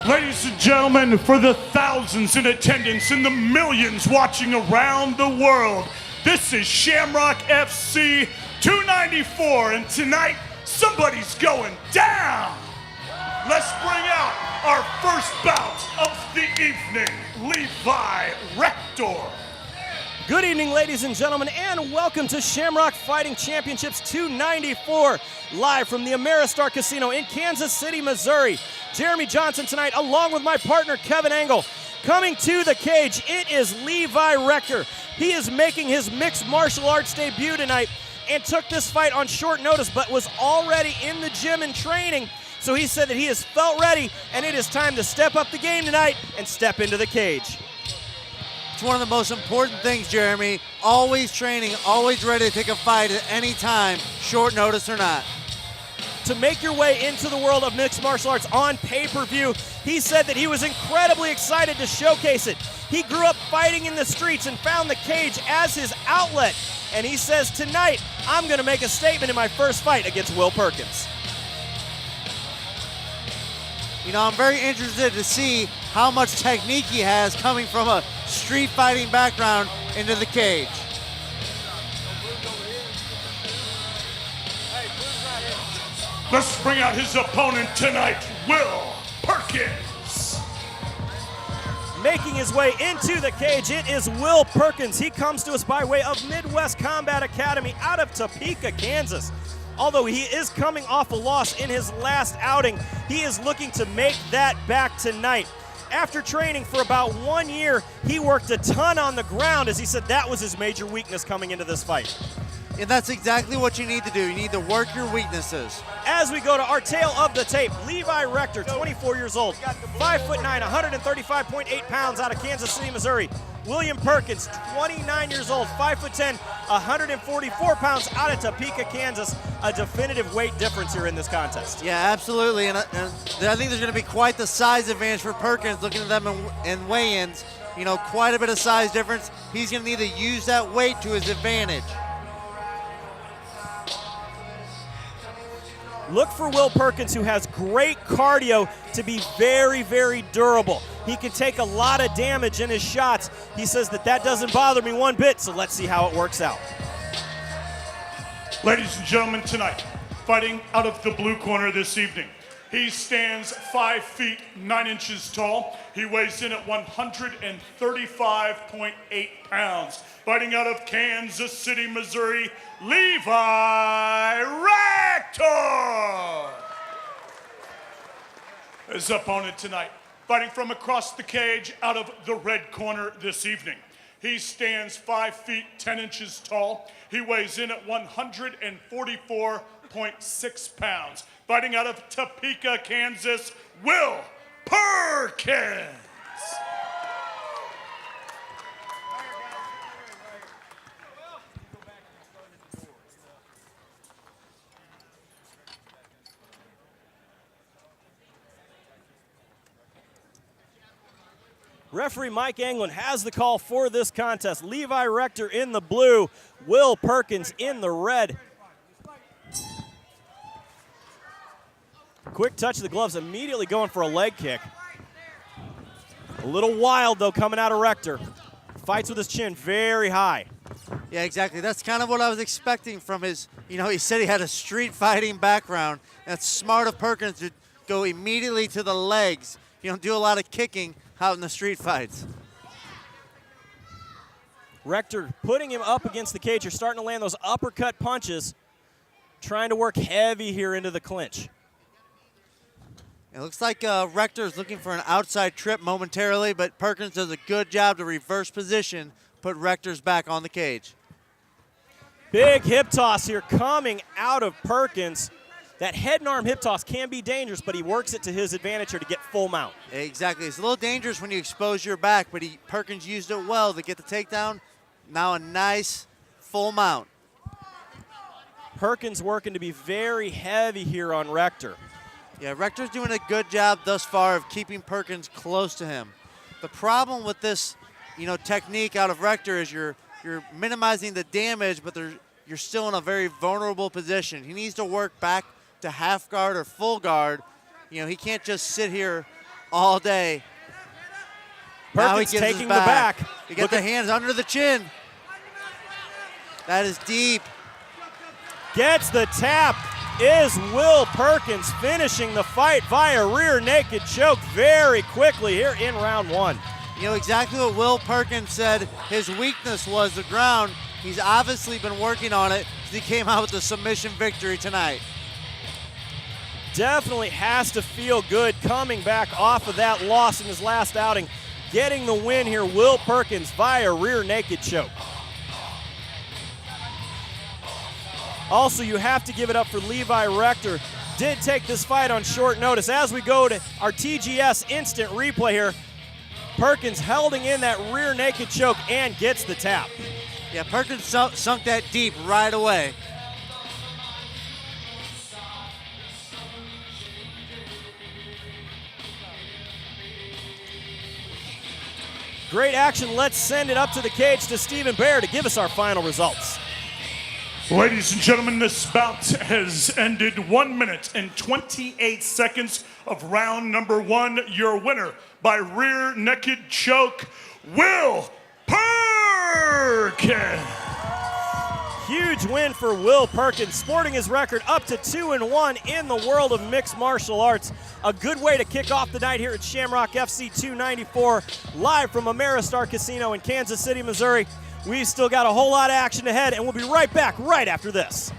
Ladies and gentlemen, for the thousands in attendance and the millions watching around the world, this is Shamrock FC 294, and tonight, somebody's going down. Let's bring out our first bout of the evening, Levi, Rector. Good evening, ladies and gentlemen, and welcome to Shamrock Fighting Championships 294, live from the Ameristar Casino in Kansas City, Missouri. Jeremy Johnson tonight, along with my partner, Kevin Engel. Coming to the cage, it is Levi Rector. He is making his mixed martial arts debut tonight and took this fight on short notice, but was already in the gym and training. So he said that he has felt ready, and it is time to step up the game tonight and step into the cage. It's one of the most important things, Jeremy. Always training, always ready to take a fight at any time, short notice or not. To make your way into the world of mixed martial arts on pay-per-view, he said that he was incredibly excited to showcase it. He grew up fighting in the streets and found the cage as his outlet. And he says, tonight, I'm gonna make a statement in my first fight against Will Perkins. You know, I'm very interested to see how much technique he has coming from a street fighting background into the cage. Let's bring out his opponent tonight, Will Perkins. Making his way into the cage, it is Will Perkins. He comes to us by way of Midwest Combat Academy out of Topeka, Kansas. Although he is coming off a loss in his last outing, he is looking to make that back tonight. After training for about 1 year, he worked a ton on the ground, as he said that was his major weakness coming into this fight. And that's exactly what you need to do. You need to work your weaknesses. As we go to our tail of the tape, Levi Rector, 24 years old, 5'9", 135.8 pounds out of Kansas City, Missouri. William Perkins, 29 years old, 5'10", 144 pounds out of Topeka, Kansas. A definitive weight difference here in this contest. Yeah, absolutely. And I think there's going to be quite the size advantage for Perkins looking at them in weigh-ins. You know, quite a bit of size difference. He's going to need to use that weight to his advantage. Look for Will Perkins, who has great cardio, to be very, very durable. He can take a lot of damage in his shots. He says that doesn't bother me one bit, so let's see how it works out. Ladies and gentlemen, tonight, fighting out of the blue corner this evening, he stands 5 feet 9 inches tall. He weighs in at 135.8 pounds. Fighting out of Kansas City, Missouri, Levi Rector. His opponent tonight, fighting from across the cage out of the red corner this evening. He stands 5 feet 10 inches tall. He weighs in at 144.6 pounds. Fighting out of Topeka, Kansas, Will Perkins. Referee Mike Anglin has the call for this contest. Levi Rector in the blue, Will Perkins in the red. Quick touch of the gloves, immediately going for a leg kick. A little wild, though, coming out of Rector. Fights with his chin very high. Yeah, exactly. That's kind of what I was expecting from his, you know, he said he had a street fighting background. That's smart of Perkins to go immediately to the legs. You don't do a lot of kicking out in the street fights. Rector putting him up against the cage. You're starting to land those uppercut punches, trying to work heavy here into the clinch. It looks like Rector is looking for an outside trip momentarily, but Perkins does a good job to reverse position, put Rector's back on the cage. Big hip toss here coming out of Perkins. That head and arm hip toss can be dangerous, but he works it to his advantage here to get full mount. Exactly. It's a little dangerous when you expose your back, but Perkins used it well to get the takedown. Now a nice full mount. Perkins working to be very heavy here on Rector. Yeah, Rector's doing a good job thus far of keeping Perkins close to him. The problem with this, you know, technique out of Rector is you're minimizing the damage, but you're still in a very vulnerable position. He needs to work back to half guard or full guard. You know, he can't just sit here all day. Now he Perkins gets taking his the back. He got the hands under the chin. That is deep. Gets the tap. Is Will Perkins finishing the fight via rear naked choke very quickly here in round one. You know exactly what Will Perkins said his weakness was, the ground. He's obviously been working on it because he came out with a submission victory tonight. Definitely has to feel good coming back off of that loss in his last outing. Getting the win here, Will Perkins via rear naked choke. Also, you have to give it up for Levi Rector. Did take this fight on short notice. As we go to our TGS instant replay here, Perkins holding in that rear naked choke and gets the tap. Yeah, Perkins sunk that deep right away. Great action. Let's send it up to the cage to Stephen Bear to give us our final results. Ladies and gentlemen, this bout has ended 1 minute and 28 seconds of round number one. Your winner by rear naked choke, Will Perkins. Huge win for Will Perkins, sporting his record up to 2-1 in the world of mixed martial arts. A good way to kick off the night here at Shamrock FC 294, live from Ameristar Casino in Kansas City, Missouri. We've still got a whole lot of action ahead, and we'll be right back right after this.